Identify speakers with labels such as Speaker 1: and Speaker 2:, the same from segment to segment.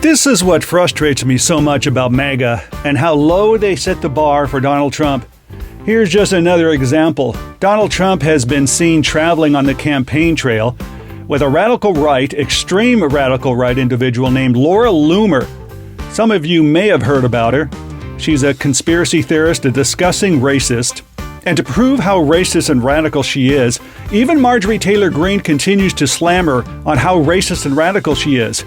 Speaker 1: This is what frustrates me so much about MAGA and how low they set the bar for Donald Trump. Here's just another example. Donald Trump has been seen traveling on the campaign trail with a radical right, extreme radical right individual named Laura Loomer. Some of you may have heard about her. She's a conspiracy theorist, a disgusting racist. And to prove how racist and radical she is, even Marjorie Taylor Greene continues to slam her on how racist and radical she is.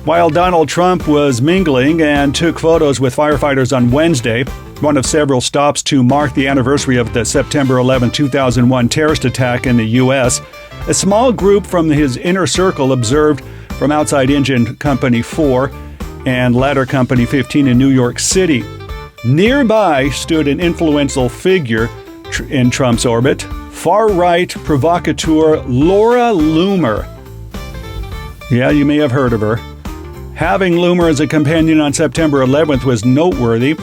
Speaker 1: While Donald Trump was mingling and took photos with firefighters on Wednesday, one of several stops to mark the anniversary of the September 11, 2001 terrorist attack in the U.S., a small group from his inner circle observed from outside Engine Company 4 and Ladder Company 15 in New York City. Nearby stood an influential figure in Trump's orbit, far-right provocateur Laura Loomer. Yeah, you may have heard of her. Having Loomer as a companion on September 11th was noteworthy.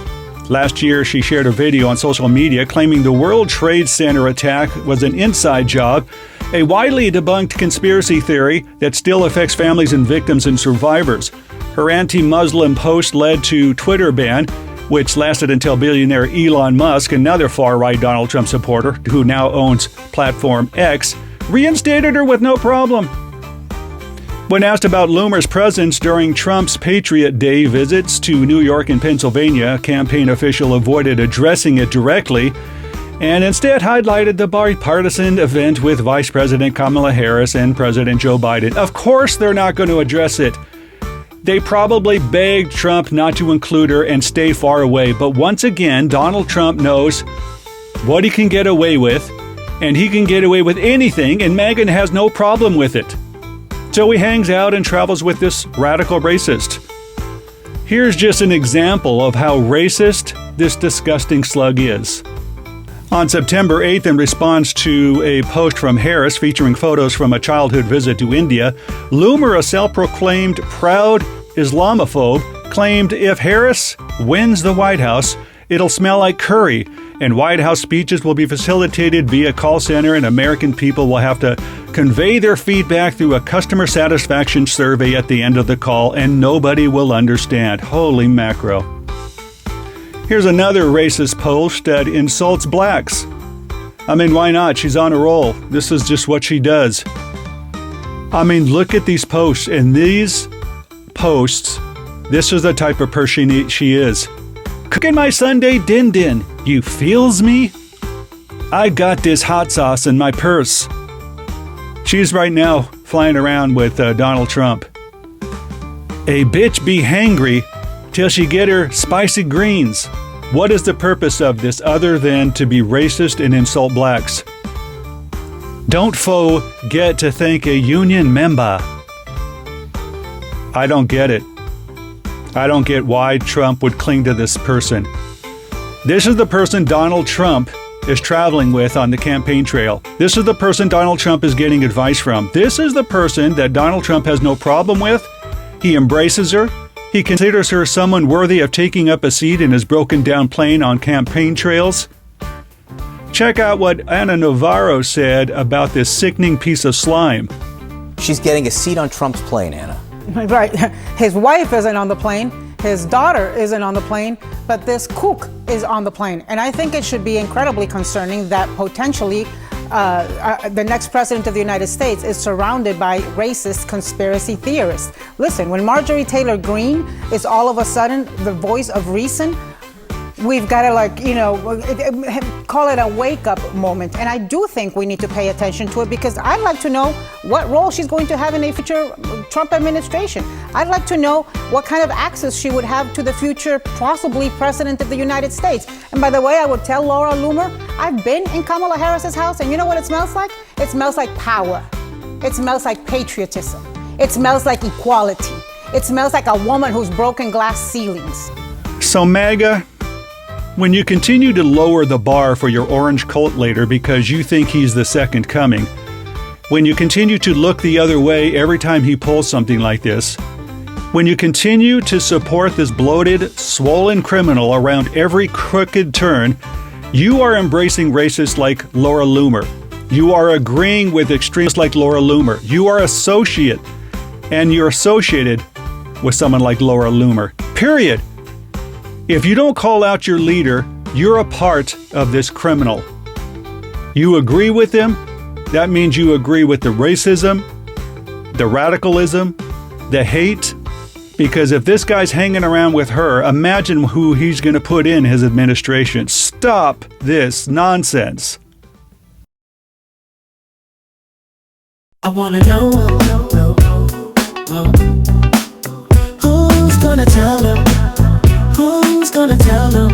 Speaker 1: Last year, she shared a video on social media claiming the World Trade Center attack was an inside job, a widely debunked conspiracy theory that still affects families and victims and survivors. Her anti-Muslim post led to Twitter ban, which lasted until billionaire Elon Musk, another far-right Donald Trump supporter who now owns platform X, reinstated her with no problem. When asked about Loomer's presence during Trump's Patriot Day visits to New York and Pennsylvania, a campaign official avoided addressing it directly and instead highlighted the bipartisan event with Vice President Kamala Harris and President Joe Biden. Of course they're not going to address it. They probably begged Trump not to include her and stay far away. But once again, Donald Trump knows what he can get away with, and he can get away with anything, and MAGA has no problem with it. So he hangs out and travels with this radical racist. Here's just an example of how racist this disgusting slug is. On September 8th, in response to a post from Harris featuring photos from a childhood visit to India, Loomer, a self-proclaimed proud Islamophobe, claimed if Harris wins the White House, it'll smell like curry, and White House speeches will be facilitated via call center, and American people will have to convey their feedback through a customer satisfaction survey at the end of the call, and nobody will understand. Holy macro. Here's another racist post that insults blacks. I mean, why not? She's on a roll. This is just what she does. I mean, look at these posts. And these posts, this is the type of person she is. Cooking my Sunday din-din. You feels me? I got this hot sauce in my purse. She's right now flying around with Donald Trump. A bitch be hangry till she get her spicy greens. What is the purpose of this other than to be racist and insult blacks? Don't forget to thank a union member. I don't get it. I don't get why Trump would cling to this person. This is the person Donald Trump is traveling with on the campaign trail. This is the person Donald Trump is getting advice from. This is the person that Donald Trump has no problem with. He embraces her. He considers her someone worthy of taking up a seat in his broken down plane on campaign trails. Check out what Ana Navarro said about this sickening piece of slime.
Speaker 2: She's getting a seat on Trump's plane, Anna.
Speaker 3: Right. His wife isn't on the plane. His daughter isn't on the plane, but this kook is on the plane. And I think it should be incredibly concerning that potentially the next president of the United States is surrounded by racist conspiracy theorists. Listen, when Marjorie Taylor Greene is all of a sudden the voice of reason, we've got to call it a wake-up moment. And I do think we need to pay attention to it because I'd like to know what role she's going to have in a future Trump administration. I'd like to know what kind of access she would have to the future, possibly president of the United States. And by the way, I would tell Laura Loomer, I've been in Kamala Harris's house, and you know what it smells like? It smells like power. It smells like patriotism. It smells like equality. It smells like a woman who's broken glass ceilings.
Speaker 1: So MAGA, when you continue to lower the bar for your orange cult leader because you think he's the second coming, when you continue to look the other way every time he pulls something like this, when you continue to support this bloated, swollen criminal around every crooked turn, you are embracing racists like Laura Loomer. You are agreeing with extremists like Laura Loomer. You are and you're associated with someone like Laura Loomer. Period. If you don't call out your leader, you're a part of this criminal. You agree with him, that means you agree with the racism, the radicalism, the hate. Because if this guy's hanging around with her, imagine who he's going to put in his administration. Stop this nonsense.
Speaker 4: I wanna know who's gonna tell them? Who's gonna tell them?